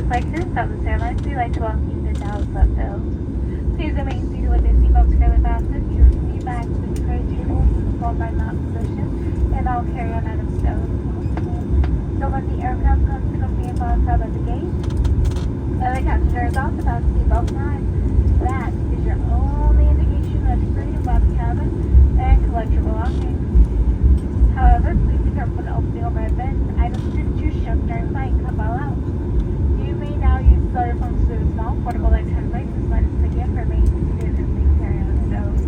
like to Southwest Airlines, we'd like to welcome you to Dallas Love Field. Please remain seated with your seatbelt securely fastened. Your seat back to the tray table, followed by mount position, and all carry-on items stowed. So when the aircraft comes to company and files out at the gate, the passenger is also about seatbelt sign. That is your only indication that you're free to leave the cabin and collect your belongings. However, please be careful when opening overhead bins. Items didn't choose shift during flight come all out. You may now use cellular phones through the small portable electronic devices, but it's again remain seated in the carry-on stove.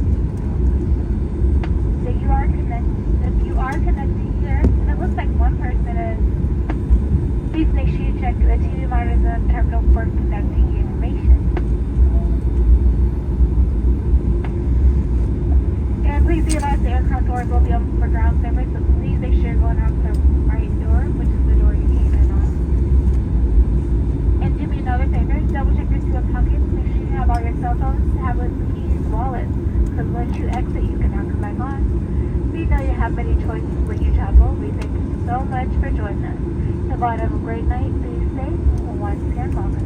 So if you are connecting here, and it looks like one person is, please make sure you check the TV monitors in the terminal for connecting information. And please be advised the aircraft doors will be open for ground service, so please make sure you're going out the right door, which is the door you came in on. And do me another favor, double check your seat pockets, make sure you have all your cell phones, tablets, keys, wallets, because once you exit, you can now come back on. We know you have many choices when you travel. We thank you so much for joining us. Have a great night. Be safe. Once again, welcome.